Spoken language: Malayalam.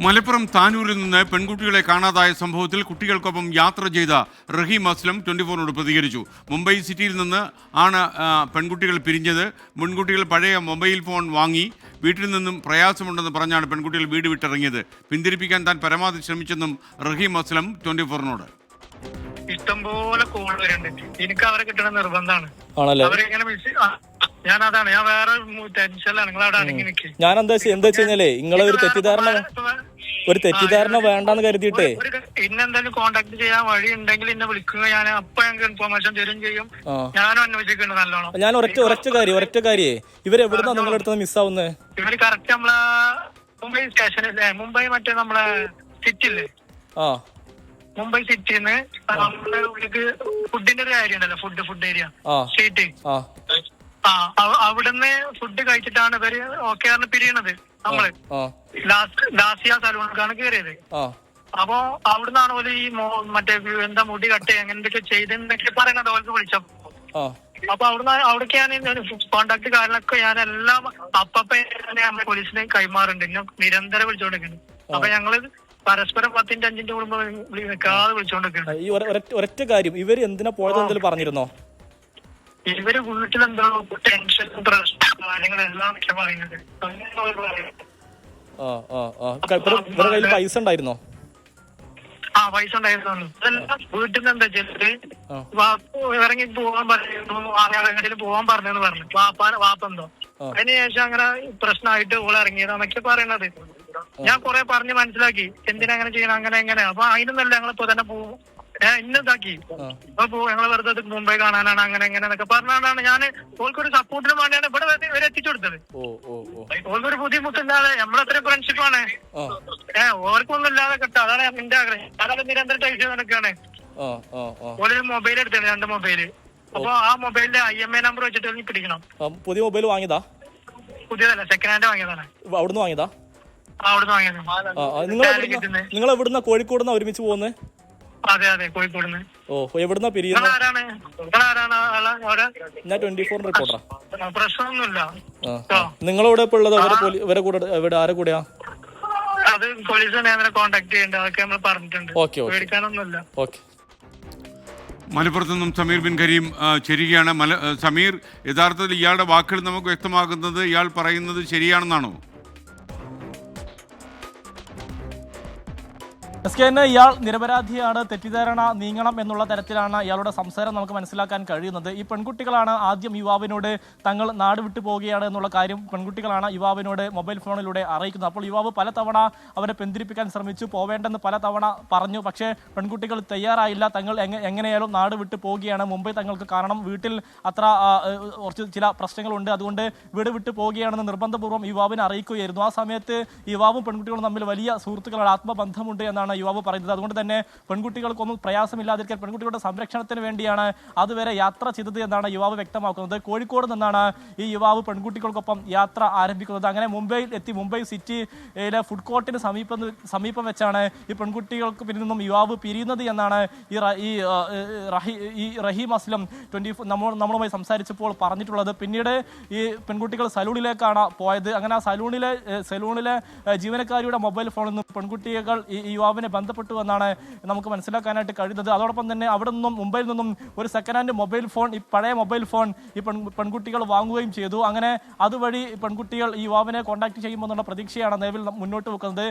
മലപ്പുറം താനൂരിൽ നിന്ന് പെൺകുട്ടികളെ കാണാതായ സംഭവത്തിൽ കുട്ടികൾക്കൊപ്പം യാത്ര ചെയ്ത റഹീം അസ്ലം 24നോട് പ്രതികരിച്ചു. മുംബൈ സിറ്റിയിൽ നിന്ന് ആണ് പെൺകുട്ടികൾ പിരിഞ്ഞത്. പെൺകുട്ടികൾ പഴയ മൊബൈൽ ഫോൺ വാങ്ങി വീട്ടിൽ നിന്നും പ്രയാസമുണ്ടെന്ന് പറഞ്ഞാണ് പെൺകുട്ടികൾ വീട് വിട്ടിറങ്ങിയത്. പിന്തിരിപ്പിക്കാൻ താൻ പരമാവധി ശ്രമിച്ചെന്നും റഹീം അസ്ലം 24നോട്. ഇഷ്ടംപോലെ കോൾ വരുന്നുണ്ട്. എനിക്ക് അവരെ കിട്ടണ നിർബന്ധമാണ്. അവരെങ്ങനെ ഞാൻ വേറെ ടെൻഷനിലാണ്. നിങ്ങൾ അവിടെ അടങ്ങി നിൽക്കും. ഞാൻ എന്താ വെച്ചാലേ നിങ്ങളെ ഒരു തെറ്റിദ്ധാരണ വേണ്ടെന്ന് കരുതിയിട്ടേ ഇന്നെന്തായാലും കോണ്ടാക്ട് ചെയ്യാൻ വഴി ഉണ്ടെങ്കിൽ എന്നെ വിളിക്കുക. ഞാൻ അപ്പൊ ഞങ്ങൾക്ക് ഇൻഫോർമേഷൻ തരും ചെയ്യും. ഞാനും അന്വേഷിക്കുന്നുണ്ട് നല്ലോണം. ഞാൻ ഒരൊറ്റ കാര്യേ ഇവരെവിടുന്നാ നിങ്ങളുടെ അടുത്ത് മിസ്സാവുന്നത്? ഇവര് കറക്റ്റ് നമ്മളെ മുംബൈ സ്റ്റേഷനില്ലേ, മുംബൈ മറ്റേ നമ്മളെ സിറ്റി ഇല്ലേ, മുംബൈ സിറ്റിന്ന് നമ്മുടെ ഉള്ളിലേക്ക് ഫുഡിന്റെ ഒരു ഏരിയ ഉണ്ടല്ലോ, ഫുഡ് ഏരിയ സ്ട്രീറ്റ്, അവിടുന്ന് ഫുഡ് കഴിച്ചിട്ടാണ് ഇവര് ഓക്കെ ആണ് പിരിയണത്. നമ്മള് ലാസിയ സലൂണിലേക്കാണ് കയറിയത്. അപ്പൊ അവിടുന്നാണ് പോലെ ഈ മറ്റേ എന്താ മുടി കട്ട് അങ്ങനെന്തൊക്കെ ചെയ്തെന്നൊക്കെ പറയണത് ഓർക്ക് വിളിച്ചപ്പോ. അപ്പൊ അവിടേക്ക് ഞാൻ കോണ്ടാക്ട് കാര്യങ്ങളൊക്കെ ഞാൻ എല്ലാം അപ്പപ്പ നമ്മുടെ പോലീസിനെ കൈമാറുന്നുണ്ട്. എന്നെ നിരന്തരം വിളിച്ചോണ്ടിരിക്കുന്നു. അപ്പൊ ഞങ്ങള് പരസ്പരം 10-5 കൂടുമ്പോ നിൽക്കാതെ വിളിച്ചോണ്ടിരിക്കുന്നു. ഈ ഒരൊറ്റ കാര്യം, ഇവര് എന്തിനാ പോയത് എന്തെങ്കിലും പറഞ്ഞിരുന്നോ? ഇവര് വീട്ടിലെന്തോ ടെൻഷൻ പ്രശ്നം കാര്യങ്ങളെല്ലാം പറയുന്നത്. ഇവരുടെ കയ്യിൽ പൈസ ഉണ്ടായിരുന്നോ? പൈസ ഉണ്ടായിരുന്നു. അതെല്ലാം വീട്ടിൽ നിന്ന് എന്താ വെച്ചിട്ട് ഇറങ്ങി പോവാൻ പറഞ്ഞു, പോവാൻ പറഞ്ഞെന്ന് പറഞ്ഞു. വാപ്പെന്തോ അതിനുശേഷം അങ്ങനെ പ്രശ്നമായിട്ട് ഓള് ഇറങ്ങിയതാന്നൊക്കെ പറയണത്. ഞാൻ കൊറേ പറഞ്ഞ് മനസ്സിലാക്കി എന്തിനാ അങ്ങനെ ചെയ്യണം, അങ്ങനെ എങ്ങനെ. അപ്പൊ അതിനൊന്നല്ല ഞങ്ങളിപ്പോ തന്നെ പോവും ഇന്നതാക്കി അപ്പൊ ഞങ്ങള് വെറുതെ മുംബൈ കാണാനാണ് അങ്ങനെ എങ്ങനെ എന്നൊക്കെ പറഞ്ഞാണ് ഞാൻ ഓൾക്കൊരു സപ്പോർട്ടിന് വേണ്ടിയാണ് ഇവിടെ വരെ എത്തിച്ചു കൊടുത്തത്. ഓൾക്കൊരു ബുദ്ധിമുട്ടില്ലാതെ നമ്മളത്ര ഫ്രണ്ട്ഷിപ്പാണ്. ഓർക്കൊന്നും ഇല്ലാതെ കിട്ടാം. അതാണ് എന്റെ ആഗ്രഹം. അതൊക്കെ നിരന്തരം ടൈറ്റ് നടക്കാണ്. ഓരോ മൊബൈൽ എടുത്താണ്, 2 മൊബൈല്. അപ്പൊ ആ മൊബൈലിന്റെ IMA നമ്പർ വെച്ചിട്ട് പിടിക്കണം. പുതിയ മൊബൈൽ വാങ്ങിയതാ? പുതിയതല്ല, സെക്കൻഡ് ഹാൻഡ് വാങ്ങിയതാണ്. അവിടുന്ന് വാങ്ങിയതാ? അവിടുന്ന് വാങ്ങിയത്. നിങ്ങൾ എവിടുന്ന? കോഴിക്കോട് ഒരുമിച്ച് പോകുന്നത്? അതെ അതെ, കോഴിക്കോട്. എവിടുന്ന പിരിയുന്നത്? ഞാൻ 24 റിപ്പോർട്ടറാ. പ്രശ്നമൊന്നുമില്ല. നിങ്ങളെവിടെ ഇപ്പൊ ഉള്ളത്? ഇവരെ കൂടെ ആരെ കൂടെയാ? അത് പോലീസിനെ കോണ്ടാക്ട് ചെയ്യണ്ട, അതൊക്കെ നമ്മൾ പറഞ്ഞിട്ടുണ്ട്. പേടിക്കാനൊന്നുമില്ല. ഓക്കെ. മലപ്പുറത്ത് നിന്നും സമീർ ബിൻ കരീം ചേരുകയാണ്. സമീർ, യഥാർത്ഥത്തിൽ ഇയാളുടെ വാക്കുകൾ നമുക്ക് വ്യക്തമാക്കുന്നത് ഇയാൾ പറയുന്നത് ശരിയാണെന്നാണോ? ഇയാൾ നിരപരാധിയാണ്, തെറ്റിദ്ധാരണ നീങ്ങണം എന്നുള്ള തരത്തിലാണ് ഇയാളുടെ സംസാരം നമുക്ക് മനസ്സിലാക്കാൻ കഴിയുന്നത്. ഈ പെൺകുട്ടികളാണ് ആദ്യം യുവാവിനോട് തങ്ങൾ നാട് വിട്ടു പോവുകയാണ് എന്നുള്ള കാര്യം പെൺകുട്ടികളാണ് യുവാവിനോട് മൊബൈൽ ഫോണിലൂടെ അറിയിക്കുന്നത്. അപ്പോൾ യുവാവ് പലതവണ അവരെ പിന്തിരിപ്പിക്കാൻ ശ്രമിച്ചു, പോവേണ്ടെന്ന് പലതവണ പറഞ്ഞു. പക്ഷേ പെൺകുട്ടികൾ തയ്യാറായില്ല. തങ്ങൾ എങ്ങനെയാലും നാട് വിട്ടു പോവുകയാണ്, മുംബൈ തങ്ങൾക്ക് കാരണം, വീട്ടിൽ അത്ര ചില പ്രശ്നങ്ങളുണ്ട്, അതുകൊണ്ട് വീട് വിട്ടു പോവുകയാണെന്ന് നിർബന്ധപൂർവ്വം യുവാവിനെ അറിയിക്കുകയായിരുന്നു. ആ സമയത്ത് യുവാവും പെൺകുട്ടികളും തമ്മിൽ വലിയ സുഹൃത്തുക്കളാണ്, ആത്മബന്ധമുണ്ട് എന്നാണ് യുവാവ് പറയുന്നത്. അതുകൊണ്ട് തന്നെ പെൺകുട്ടികൾക്കൊന്നും പ്രയാസമില്ലാതിരിക്കാൻ പെൺകുട്ടികളുടെ സംരക്ഷണത്തിന് വേണ്ടിയാണ് അതുവരെ യാത്ര ചെയ്തത് എന്നാണ് യുവാവ് വ്യക്തമാക്കുന്നത്. കോഴിക്കോട് നിന്നാണ് ഈ യുവാവ് പെൺകുട്ടികൾക്കൊപ്പം യാത്ര ആരംഭിക്കുന്നത്. അങ്ങനെ മുംബൈയിൽ എത്തി മുംബൈ സിറ്റിയിലെ ഫുഡ് കോർട്ടിന് സമീപം വെച്ചാണ് ഈ പെൺകുട്ടികൾക്ക് പിന്നിൽ നിന്നും യുവാവ് പിരിയുന്നത് എന്നാണ് ഈ റഹീം അസ്ലം നമ്മളുമായി സംസാരിച്ചപ്പോൾ പറഞ്ഞിട്ടുള്ളത്. പിന്നീട് ഈ പെൺകുട്ടികൾ സലൂണിലേക്കാണ് പോയത്. അങ്ങനെ ആ സലൂണിലെ ജീവനക്കാരിയുടെ മൊബൈൽ ഫോണിൽ നിന്ന് പെൺകുട്ടികൾ ഈ യുവാവിനെ ബന്ധപ്പെട്ടു എന്നാണ് നമുക്ക് മനസ്സിലാക്കാനായിട്ട് കഴിയുന്നത്. അതോടൊപ്പം തന്നെ അവിടെ നിന്നും മുംബൈയിൽ നിന്നും ഒരു സെക്കൻഡ് ഹാൻഡ് മൊബൈൽ ഫോൺ, ഈ പഴയ മൊബൈൽ ഫോൺ ഈ പെൺകുട്ടികൾ വാങ്ങുകയും ചെയ്തു. അങ്ങനെ അതുവഴി പെൺകുട്ടികൾ ഈ യുവാവിനെ കോൺടാക്ട് ചെയ്യുമെന്നുള്ള പ്രതീക്ഷയാണ് നിലവിൽ മുന്നോട്ട് വെക്കുന്നത്.